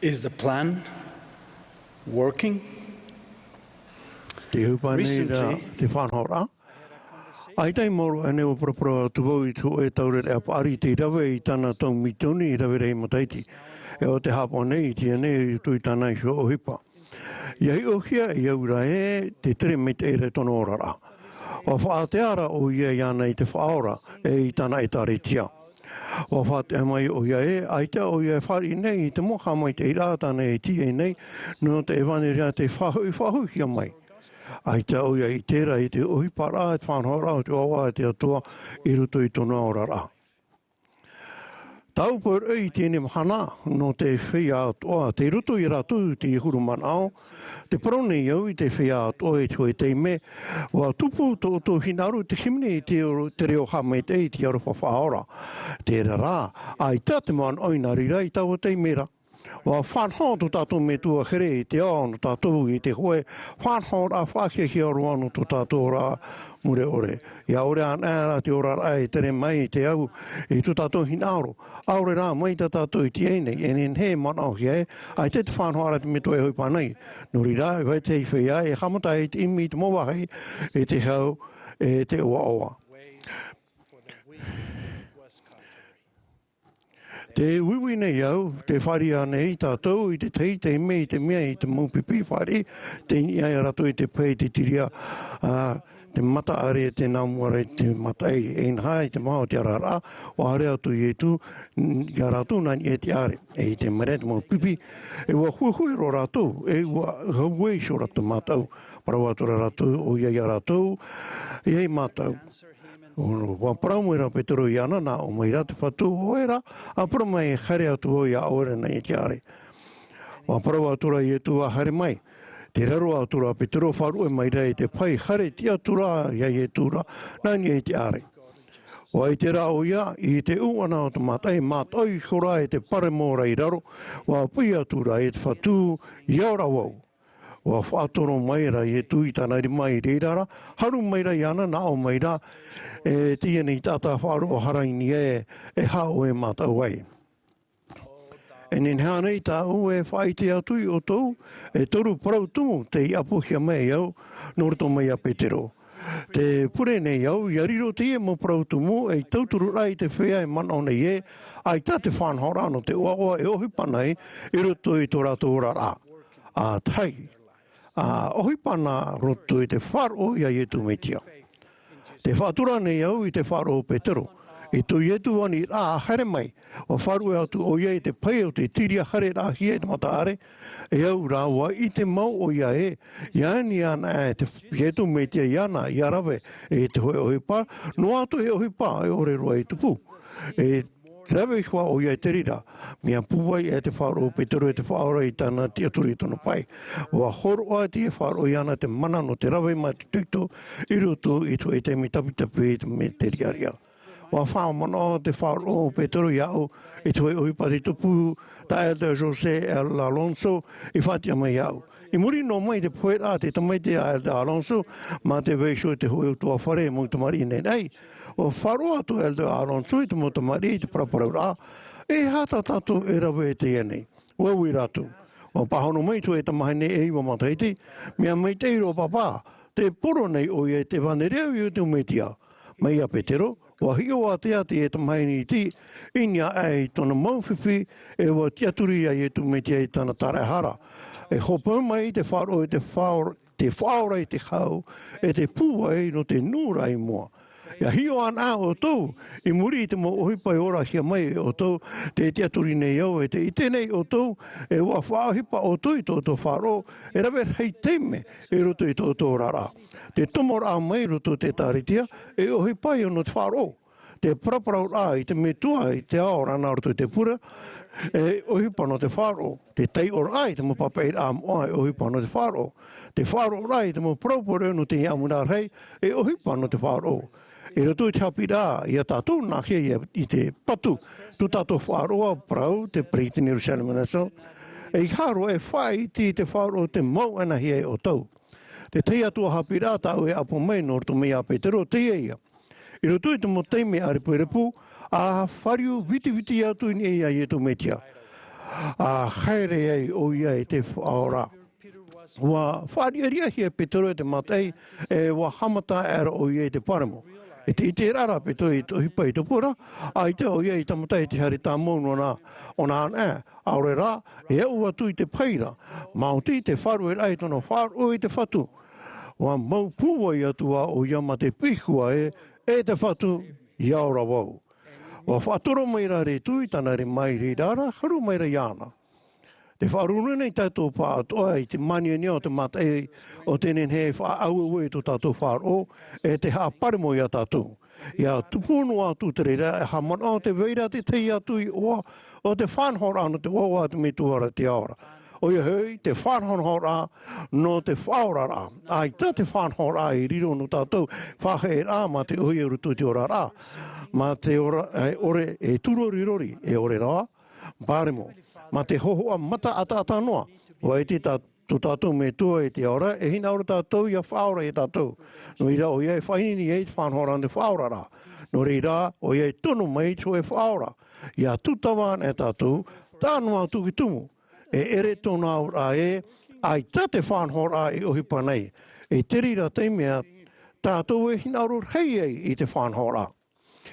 Is the plan working? Te hupa nei ra te whanhora. Ai tai moro ane o propro tuwoi tu e taure e apari te rawe I tana tong mitoni I rawe rei mataiti. E o te hapo nei ti ane tui tana I so o hipa. Iai o hia I aura e te tere me te ere tono orara. O whaateara o ia iana I te whaora e I tana e tare tia. O whate mai o ia e, aita o ia whari nei I te moha mai te irātana e tie nei, no te ewane rea te whahu hia mai. Aita o ia I tera I te ohipara e te whanhora o te awa e te atua I ruto I tona orara. Tau por ei tēne mahana no te whia atoa, te ruto I ratu te huru manao, te prone iau I te whia atoa e tue te me, wa tupu tō hinaru te himne I te reo hame te I te aru whawhaora. Te rā, ai tā te man oinari rai tau te mera. Wa whanhau tō tātou me tua here I te ao no tātou I te hoe, whanhau rā whakeke aru anu tō tātou rā mure ore. Ia ore an ēra te ora rai tere mai I te au I tō tātou hinauro. Aure rā mai tā tātou I te einei, enen he manao hia e, ai te whanhau rā te me tua e hui pānei. Nori rā, vai te I whia e hamata I te imi te mowahei e te hau e te oa oa. Te wiwi nei au, te whari anei tātou I te tei, te ime I te mea I te maupipi whari, te iai rato I te pei te tiria, te mata are te namuare te mata ein hai te maho te arara, o are atu I tu, ia rato nani e te are, e te mare te maupipi, e wa hui ro rato, e wa hauei so rato matau, parawatura rato, o ia rato, e matau. Wa praumera petero iana na o mai rate whatu hoera, a promai e hare atu o ia ore na I te are. Wa prau atura I tu a hare mai. Te raro atura petero wharu e mai rei te pai hare ti atura ia I tura nani e te are. Wa I te rao ia I te uana o te matai matai shora e te pare mōra I raro, wa pui atura e te whatu I aura wau. Wa whaatoro mai ra I tui tana I mai reirara, haru mai ra I ana na o mai ra e tia ni tata whaaro o haraini e hao e matau ai. E nin hanei tā u e whai te atui o tau, e toru parau tumu te I apuhia mai au, norto mai a Petero. Te pure nei au, I ariro te e mo parau tumu, e tauturu rai te whea e mana o nei e, ai tā te whanhora no te oa e ohi panai, I roto I tō rato ora a tai. Ohi pana roto I te wharo I a ietu metia. Te whātura nei au I te wharo o Petero. I tu ietu ani rā hare mai. O wharu e atu o ia I te pai o te tiria hare rā hia I te mataare. E au rā wa I te mau o ia e. Iani ana e te ietu metia iana I arawe e te hoe ohi pā. No atu e ohi pā e ore roa I tupu. E Trawe shua o ia te rira, mea puwai e te wharo o Petero e te whaora I tāna tia turi tono pai. Wa horo a te wharo I ana te mana no te rawe mai te tuito, I roto I tu e te mitapitapi me te riaria. Wa whao mana te wharo o Petero iau, I tu e ohipa te tupu, ta Elder Jose El Alonso, I whatia mai iau. I muri no mai te poera te tamai te Elder Alonso, ma te weisho te hui o tua whare mo te mari nei. O wharo atu Elder Alonso I te mo te mari I te praparau rā, e hata tatu e rawe te ienei. Wawi ratu. O pahono mai tu e tamahine e iwa mataiti, mea mai te iro papa, te poro nei o ia te vanereu I te umetia. Mai a Petero, wa hio a te ati e tamahine I ti, inia ai tona mauwhiwhi e wa tiaturi a I te umetia I tana tarehara. E hopa mai te wharo e te whaora I te hau, e te pua e no te nura I mua. Ia hio ana o tau, I muri I te mo ohipai ora hia mai o tau, te tiaturi nei au e te itenei o tau, e wa whaahipa o tau I tō wharo, e rawe hei teime e roto I tō rara. Te tomora mai roto te taritia, e ohipai o no te wharo. Te praparau rā I te metua I te ao rana roto te pura, e ohipa no te wharo. Te tei o rā I te mo papai rā moa e ohipa no te wharo. Te wharo rā I te mo praupore no te iamuna rei, e ohipa no te wharo. E roto I te hapi rā, I a tātou nāhia I te patu, tu tātou wharoa prau, te Britain Jerusalem National, e I haro e whai ti te wharo te mau ana hia o tau. Te tei atua hapi rā tau e apo mai no roto mea Petero te ia. I roto I te mo teime a repu, a whariu viti atu I ia I tu metia. haere ai o ia e te whaora. Wa whaariaria hi e Petero e te matai wa hamata era o ia e te paramo. E te ite rara Petero i to hipa i to pura, a i te o ia i tamatai te hari tā mauno o nā nā, aore rā, e au atu i te paira, mauti te wharu e rai tono wharu i te whatu. Wa mau pūwa i atua o ia ma te pihua e te whatu i aora wau. Wa whatoro mai rā re tui, tana re mai re rara, haru mai ra iana. Te whaaruru nei tātou wha atoa i te mani ni o te matai o tenen he wha au e to tātou whaaro e te hapare mo i a tātou. Ia tupono atu te reira e hamana o te veira te tei atu i oa o te whanhora ano te oa atu me tuara te aora. O ia hei te whanhora no te whaora rā. Ai tā te whanhora i riro no tātou whahe rā ma te ui urutu te ora rā. Ma te ora ore e turorirori e ore rā, pāremo. Ma te hohoa mata ata noa. O e te tātou me tua e te aora, e hina ora tātou ia whaora e tātou. No ira o ia e whainini e te whanhora ne whaora rā. No reira o ia e tono mai tō e whaora. Ia tutawa e tātou, tānoa tuki tumu. E ere tōna ora e, ai tā te whanhora e ohi panei. E terira te mea, tātou e hina ora hei ei i te whanhora.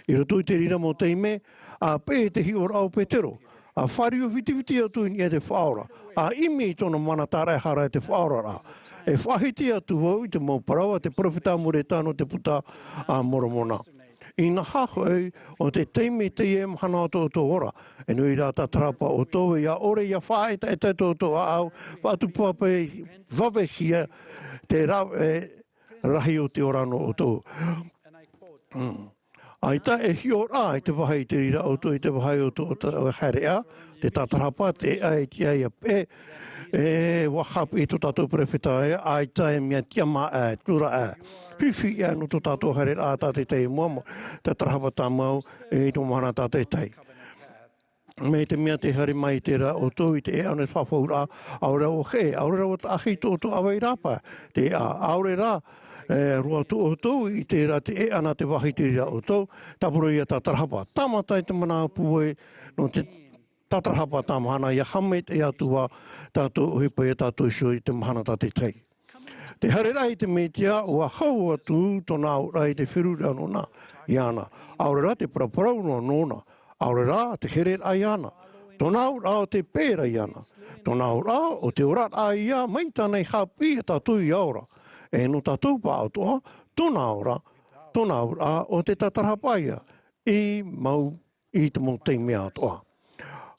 I roto i te rira mo te me, a pe te hiora au Petero. A whario whitiwhiti atu i te whaora. A imi i tōna mana tārai hara e te whaora rā. E whahiti atu wau i te mō parawa, te profita mure tāno te puta a moromona. I nā hako ei, o te teime te e mhana o tō ora. E nui rā tā trapa o tō, ia ore ia whaeta e te tō au, wātu pāpa e wawehia te rahi o te orano o tō. Ai tā e hio rā i te wahai te rira o tō i te wahai o tō harea, te tātarapa te ai te ai a pē, e wahapu i tō tātou prefeta e, ai tā e mea tiama e, tura e, whiwhi e no tō tātou hare rā tā te tei muamo, te tarahapa tā mau e i tō mahana tā te tei. Me te mea te hare mai te rā o tō i te e ane whawhau rā, aure o he, aure o ta ahi tō awai rāpa, te aure rā, roa tu o tō i te rā te e ana te wahi te rā o tō, tapuro i a tātarahapa. Tāmatai te mana pue no te tātarahapa tā mahana, ia hame te atua tātou ohipa i tātou sio i te mahana tā te tei. Te hare rai te metia ua hau atu tōna rai te whirura nona i ana. Aure rā te paraparau no nona. Aure rā te here ai ana. Tōna rā o te pēra i ana. Tōna rā o te orat ai ia mai tānei hapi e tātou i aura. E no tātou pā atoa, tōna rā o te tatarapaia i mau i te mō te mea atoa.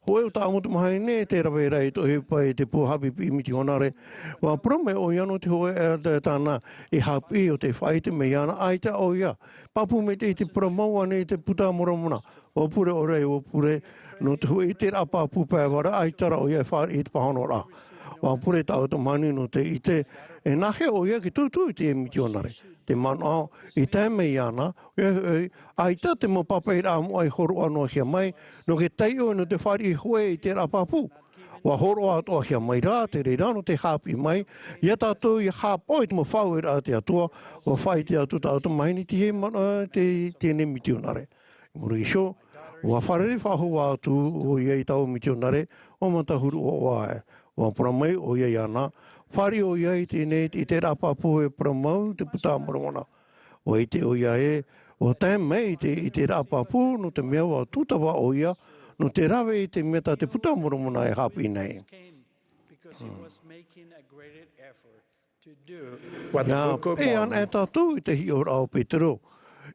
Hoi o tā amutu mahai ne te rawe rei tohi pai te pōhapi pi miti honare. Wa prome o iano te hoe e tāna i hapi o te whaite me iana ai te o ia. Papu me te promaua ne te puta moramona. O pure o rei o pure no te hoe i te rapa pupai wara ai tara o ia whare i te pahano rā. Wa pure tā o te mani no te i te e nahe o ia ki tūtū i te miti honare. Te mana i te me iana, ai tā te mo papai rā mo ai horo anō hia mai, no ke teio no te whari hue i te rapapu. Wa horo atoa hia mai rā, te reira no te hapi mai, ia tātou i hāpoi te mo whau rā te atua, wa whai te atu tātou maini te he mana te ne miti honare. Muru i sho, wa wharere whahua atu o ia i tau miti honare, o matahuru o wae. Wa pramai o ia iana, whari o ia i tēnei i te rapapu e pramau te puta moromona. O i te o ia e, o te mei i te rapapu no te mea wa tutawa o ia, no te rawe i te meta te puta moromona e hapi nei. Nā, e an e tātou i te hio rao Petero,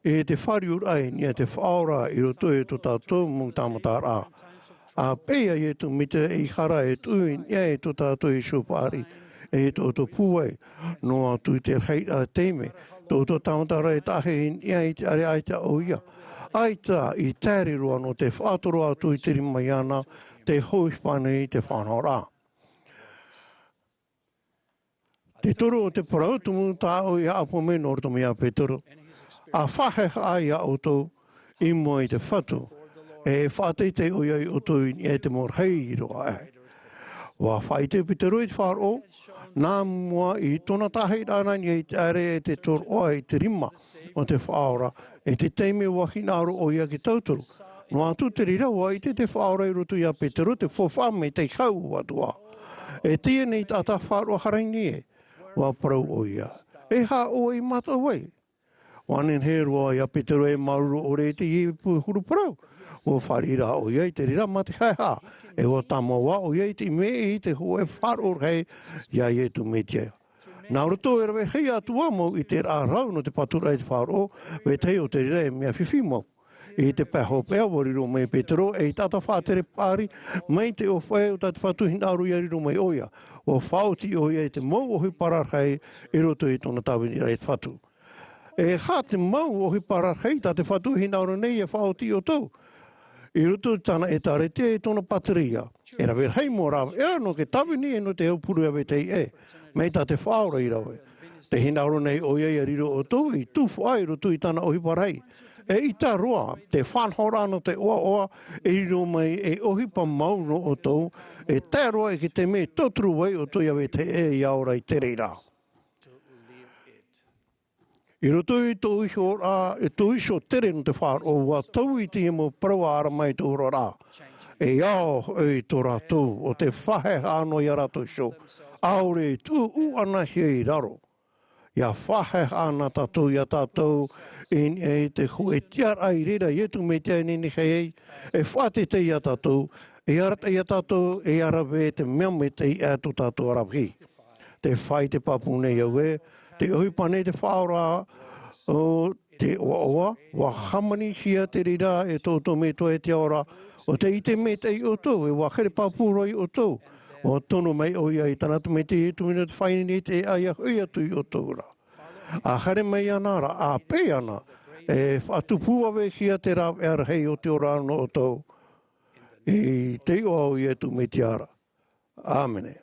e te whari urai ni te whaora i roto e to tātou mung tāmata rā. A peia e tu mite i hara e tui nia e to tātou i shupari e to puai no atu te hei a teime to tāmatara e tahe nia i te are aita o ia. Aita i tēri roa no te whātoro atu i te rimaiana te hoispane i te whanora. Te toro o te parautumu tā o i apo me norto mea Petero. A whaheha ai a oto i mo i te whatu. E whateite o iai o tui e te morhei roa e. Wa whaite Petero i te wharo, nā mua i tōna tahei rāna ni e te are e te toro oa i te rima o te whaora, e te teime wahina aro o ia ki tautoro. No atu te rira wa i te whaora i roto i a Petero, te whawha me te kau atua. E tia nei tata whaaro harangi e, wa parau o ia. E ha o i mata wai. Wanen he roa i a Petero e maruro o re te i huru parau. O wharira o ia i te rira mate hai ha. E o tamawa o ia i te me i te hoe whaaro hei ia i e tu me tia. Nā roto e rawe hei atua mo i te rā rau no te patura i te whaaro, we te o te rira e mea whiwhi mo. I te peho pēa wariro me Petero e i tata whātere pāri mei te o whae o tata whatuhi nāru i ariro mai oia. O whauti oia i te mau o hui pararhei i roto i tōna tāwini rei whatu. E hā te mau o hui pararhei ta te whatuhi nāru nei e whauti o tau. I roto tāna e tarete e tōna pateria. E rawe hei mō rāwe. E no ke tāwini e no te haupuru awe tei e. Mei ta te whaora i rawe. Te hinauro nei oia i ariro o tau i tufu ai roto i tāna ohi parhei. E i tā roa, te whanhora no te oa oa, e riro mai e ohipa mauno o tau, e tā roa e ki te me totru wai o tau iawe te e i aora i te reira. I roto i tō isho rā, e tō isho tere no te whār o wa tau i te mo parawa ara mai tō horo rā. E ao e tō rātou o te whahe hāno i a rātou sho, aore tū u ana hei raro. Ia whahe ana tātou ia tātou e te hue tiar ai rira i etu me te nini hei e whate te ia tātou e arata ia tātou e arawe te mea me te ia tō tātou arawi. Te whai te papu nei au e, te ohipa nei te whaora o te oa oa, wa hamani hia te rira e tōtou me toa e te ora o te ite me te i o tō e wa here papu roi o tō. O tono mai o ia i tanatu me te etu mina te whaini te aia hui atu i o tōra. A hare mai ana ra, a pe ana, e whatupu awe hia te rā e ara hei o te ora ano o tō. I te o au i etu me te ara. Āmene.